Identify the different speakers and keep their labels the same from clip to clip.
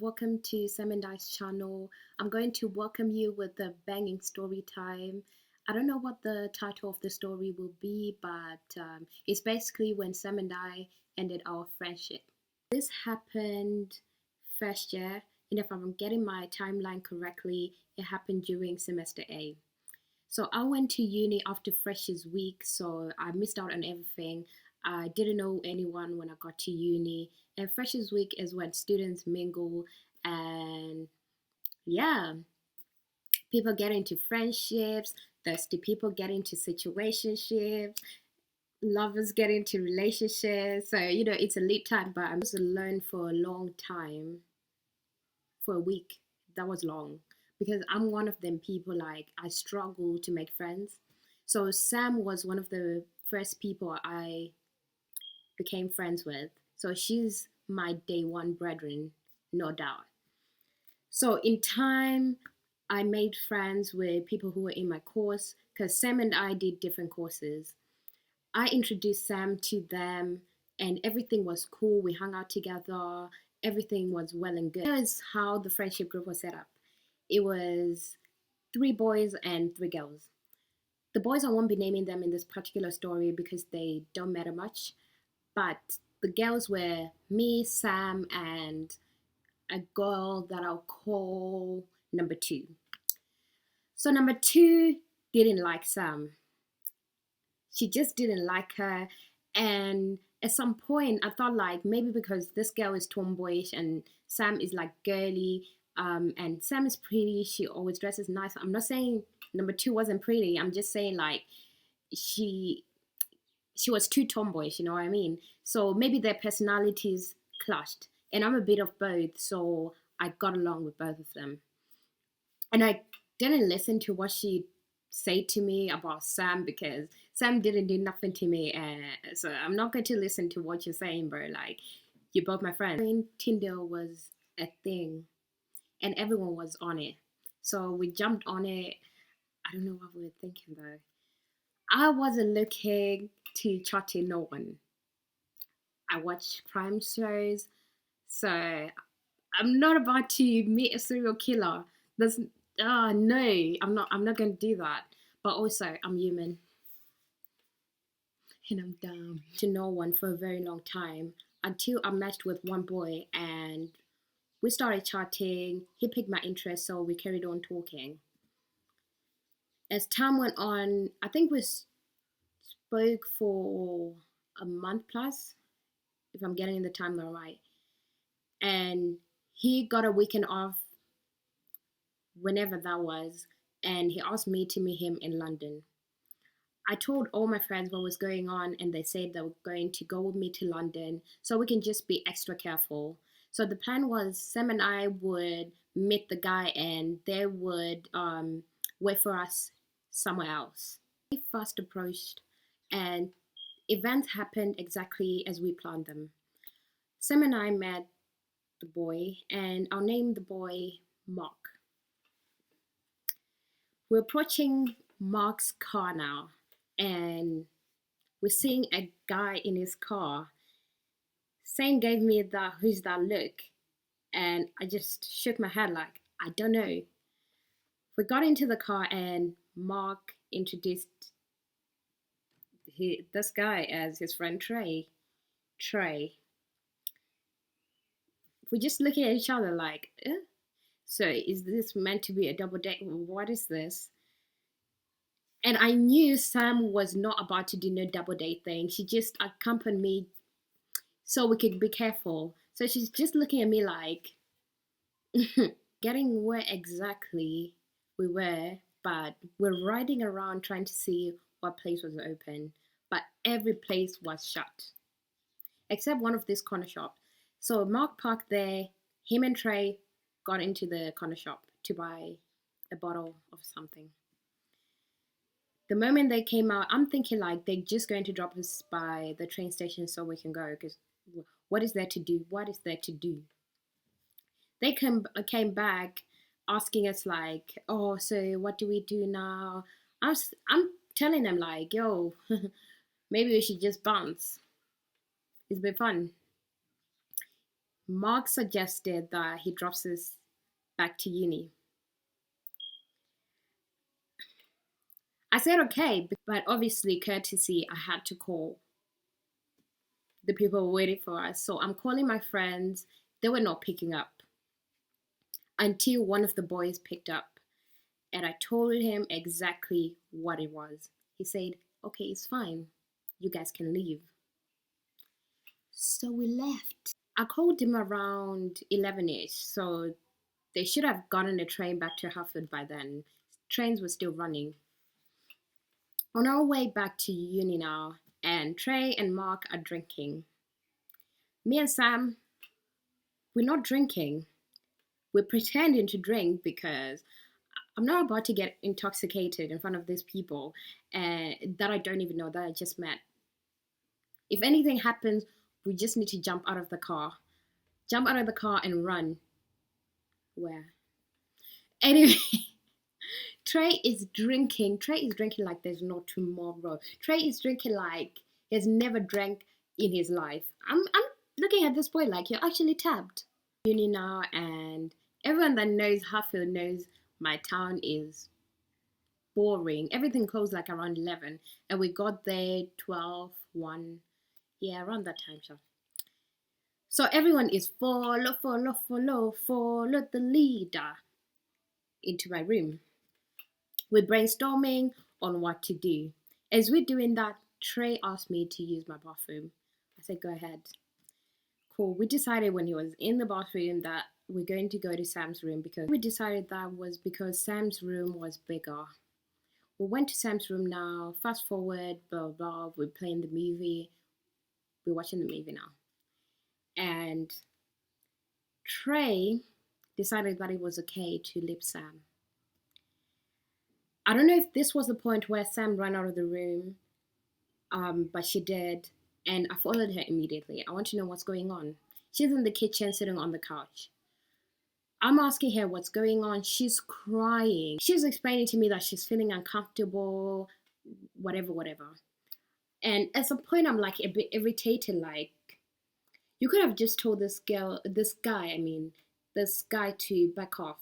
Speaker 1: welcome to Sam and I's channel. I'm going to welcome you with a banging story time. I don't know what the title of the story will be, but it's basically when Sam and I ended our friendship. This happened first year, and if I'm getting my timeline correctly, it happened during semester A. So I went to uni after Freshers Week, so I missed out on everything. I didn't know anyone when I got to uni, and Freshers Week is when students mingle, and yeah, people get into friendships, thirsty people get into situationships, lovers get into relationships. So it's a lit time, but I was alone for a long time, for a week. That was long because I'm one of them people, like, I struggle to make friends. So Sam was one of the first people I became friends with. So she's my day one brethren, no doubt. So in time, I made friends with people who were in my course because Sam and I did different courses. I introduced Sam to them, and everything was cool. We hung out together. Everything was well and good. Here's how the friendship group was set up. It was 3 boys and 3 girls. The boys, I won't be naming them in this particular story because they don't matter much. But the girls were me, Sam, and a girl that I'll call number 2. So number 2 didn't like Sam. She just didn't like her. And at some point, I thought, like, maybe because this girl is tomboyish and Sam is like girly, and Sam is pretty. She always dresses nice. I'm not saying number 2 wasn't pretty. I'm just saying, like, she was too tomboyish, you know what I mean? So maybe their personalities clashed. And I'm a bit of both, so I got along with both of them. And I didn't listen to what she said to me about Sam because Sam didn't do nothing to me. So I'm not going to listen to what you're saying, bro. Like, you're both my friends. Tinder was a thing, and everyone was on it. So we jumped on it. I don't know what we were thinking, though. I wasn't looking to chat to no one. I watch crime shows, so I'm not about to meet a serial killer. There's no, I'm not going to do that. But also, I'm human, and I'm down to no one for a very long time until I matched with one boy, and we started chatting. He piqued my interest, so we carried on talking. As time went on, I think we spoke for a month plus, if I'm getting the timeline right. And he got a weekend off whenever that was, and he asked me to meet him in London. I told all my friends what was going on, and they said they were going to go with me to London so we can just be extra careful. So the plan was Sam and I would meet the guy, and they would wait for us somewhere else. We first approached, and events happened exactly as we planned them. Sam and I met the boy, and I'll name the boy Mark. We're approaching Mark's car now, and we're seeing a guy in his car. Sam gave me the who's that look, and I just shook my head like, I don't know. We got into the car, and Mark introduced this guy as his friend Trey. Trey. We're just looking at each other like, eh? So is this meant to be a double date? What is this? And I knew Sam was not about to do no double date thing. She just accompanied me so we could be careful. So she's just looking at me like, getting where exactly we were, but we're riding around trying to see what place was open. But every place was shut, except one of this corner shop. So Mark parked there. Him and Trey got into the corner shop to buy a bottle of something. The moment they came out, I'm thinking like they're just going to drop us by the train station so we can go, because what is there to do? What is there to do? They came back asking us like, oh, so what do we do now? I'm telling them like, yo, maybe we should just bounce. It's been fun. Mark suggested that he drops us back to uni. I said okay, but obviously, courtesy, I had to call the people waiting for us. So I'm calling my friends. They were not picking up until one of the boys picked up. And I told him exactly what it was. He said, okay, it's fine. You guys can leave. So we left. I called him around 11ish. So they should have gotten a train back to Hartford by then. Trains were still running. On our way back to uni now, and Trey and Mark are drinking. Me and Sam, we're not drinking. We're pretending to drink because I'm not about to get intoxicated in front of these people that I don't even know, that I just met. If anything happens, we just need to jump out of the car. Jump out of the car and run. Where? Anyway, Trey is drinking. Trey is drinking like there's no tomorrow. Trey is drinking like he's never drank in his life. I'm looking at this boy like you're actually tapped. Uni now, and everyone that knows Hartfield knows my town is boring. Everything closed like around 11, and we got there 12, 1. Yeah, around that time, sure. So everyone is follow the leader into my room. We're brainstorming on what to do. As we're doing that, Trey asked me to use my bathroom. I said, go ahead. Cool. We decided when he was in the bathroom that we're going to go to Sam's room, because we decided that was because Sam's room was bigger. We went to Sam's room now. Fast forward, blah, blah. We're playing the movie. We're watching the movie now. And Trey decided that it was okay to lip Sam. I don't know if this was the point where Sam ran out of the room, but she did. And I followed her immediately. I want to know what's going on. She's in the kitchen sitting on the couch. I'm asking her what's going on. She's crying. She's explaining to me that she's feeling uncomfortable, whatever. And at some point, I'm like a bit irritated. Like, you could have just told this guy to back off.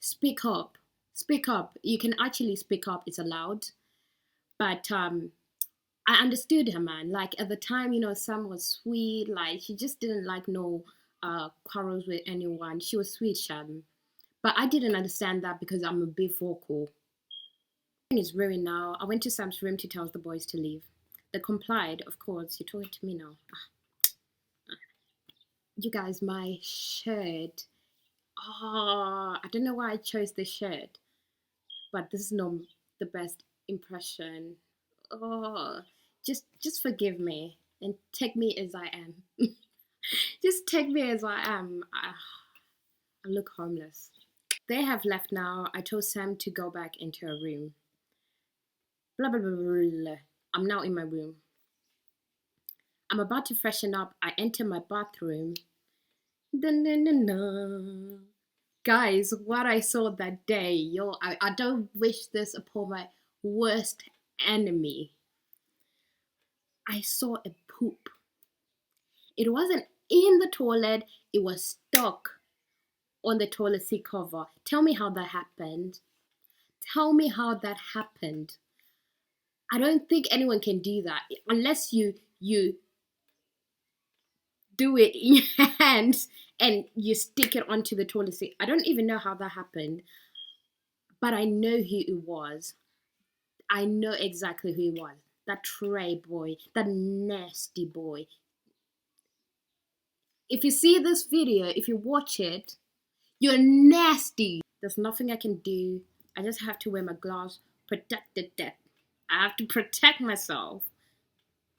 Speaker 1: Speak up. Speak up. You can actually speak up. It's allowed. But I understood her, man. Like at the time, Sam was sweet. Like she just didn't like no quarrels with anyone. She was sweet, Sham. But I didn't understand that because I'm a bit vocal. It's ruined now. I went to Sam's room to tell the boys to leave. They complied, of course. You told it to me now. You guys, my shirt. I don't know why I chose this shirt, but this is not the best impression. Oh, just forgive me and take me as I am. Just take me as I am. I look homeless. They have left now. I told Sam to go back into her room. Blah, blah, blah, blah, blah. I'm now in my room. I'm about to freshen up. I enter my bathroom. Guys, what I saw that day, yo, I don't wish this upon my worst enemy. I saw a poop. It wasn't in the toilet, it was stuck on the toilet seat cover. Tell me how that happened. Tell me how that happened. I don't think anyone can do that unless you do it in your hands and you stick it onto the toilet seat. I don't even know how that happened, but I know who it was. I know exactly who it was. That Trey boy, that nasty boy. If you see this video, if you watch it, you're nasty. There's nothing I can do. I just have to wear my gloves, protected that. I have to protect myself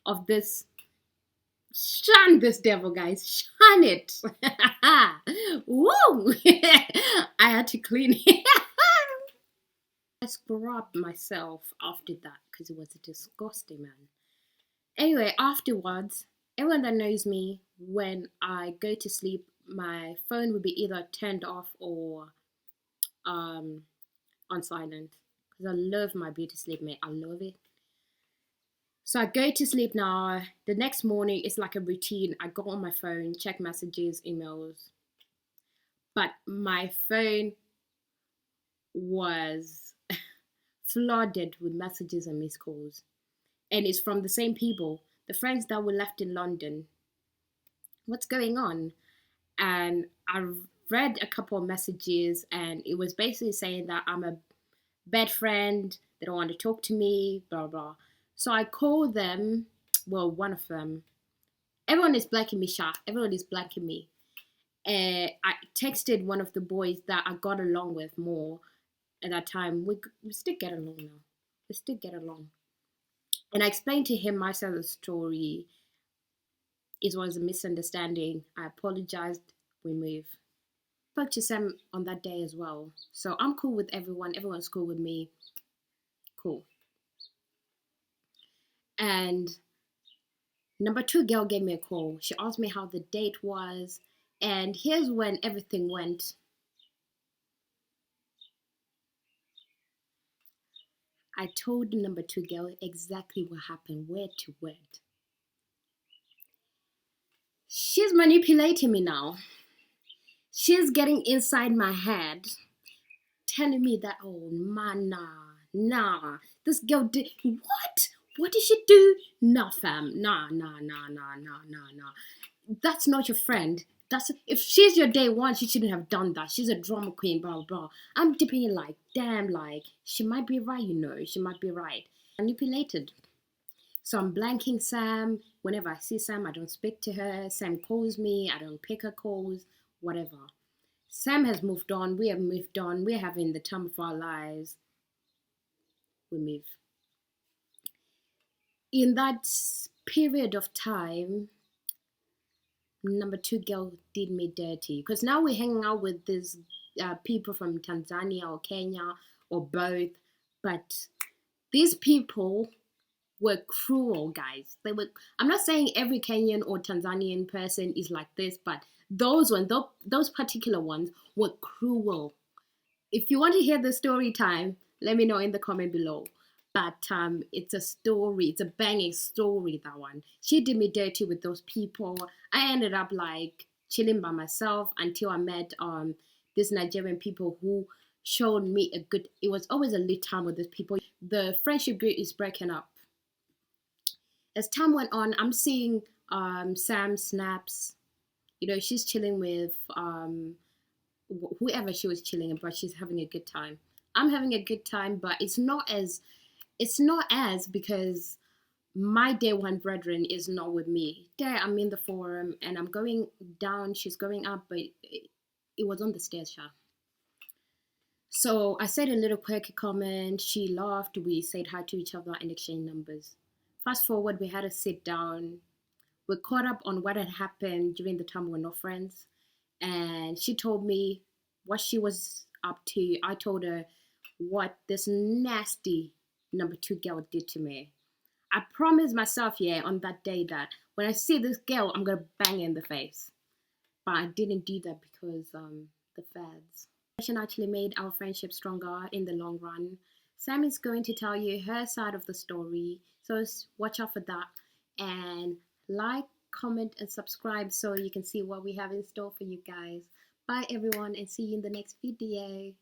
Speaker 1: of this. Shun this devil, guys. Shun it. Woo! I had to clean it. I scrubbed myself after that because it was disgusting, man. Anyway, afterwards, everyone that knows me, when I go to sleep, my phone will be either turned off or on silent because I love my beauty sleep, mate. I love it. So I go to sleep now. The next morning, it's like a routine. I go on my phone, check messages, emails. But my phone was flooded with messages and missed calls. And it's from the same people, the friends that were left in London. What's going on? And I read a couple of messages, and it was basically saying that I'm a bad friend, they don't want to talk to me, blah, blah. So I called them, well, one of them. Everyone is blanking me, Sha. Everyone is blanking me. I texted one of the boys that I got along with more at that time. We still get along now. We still get along. And I explained to him my side of the story. It was a misunderstanding. I apologized. We move. Spoke to Sam on that day as well. So I'm cool with everyone. Everyone's cool with me. Cool. And number two girl gave me a call. She asked me how the date was. And here's when everything went. I told the number two girl exactly what happened, word to word. She's manipulating me now. She's getting inside my head, telling me that, oh, man, nah. This girl did what? What did she do? Nah, fam. Nah. That's not your friend. That's if she's your day one, she shouldn't have done that. She's a drama queen, blah blah blah. I'm dipping in like, damn, like she might be right, she might be right. Manipulated. So I'm blanking Sam. Whenever I see Sam, I don't speak to her. Sam calls me, I don't pick her calls, whatever. Sam has moved on. We have moved on. We're having the time of our lives. We move. In that period of time, number two girl did me dirty because now we're hanging out with these people from Tanzania or Kenya or both, but these people were cruel, guys. They were. I'm not saying every Kenyan or Tanzanian person is like this, but those particular ones were cruel. If you want to hear the story time, let me know in the comment below. But it's a story. It's a banging story, that one. She did me dirty with those people. I ended up like chilling by myself until I met these Nigerian people who showed me a good. It was always a lit time with these people. The friendship group is breaking up. As time went on, I'm seeing Sam snaps. She's chilling with whoever she was chilling, but she's having a good time. I'm having a good time, but it's not as because my day one brethren is not with me. There, I'm in the forum and I'm going down. She's going up, but it was on the stairs, Sha. So I said a little quirky comment. She laughed. We said hi to each other and exchanged numbers. Fast forward, we had a sit down. We caught up on what had happened during the time we were not friends. And she told me what she was up to. I told her what this nasty number two girl did to me. I promised myself, on that day that when I see this girl, I'm gonna bang her in the face. But I didn't do that because the fads. Actually made our friendship stronger in the long run. Sam is going to tell you her side of the story, so watch out for that. And like, comment, and subscribe so you can see what we have in store for you guys. Bye everyone, and see you in the next video.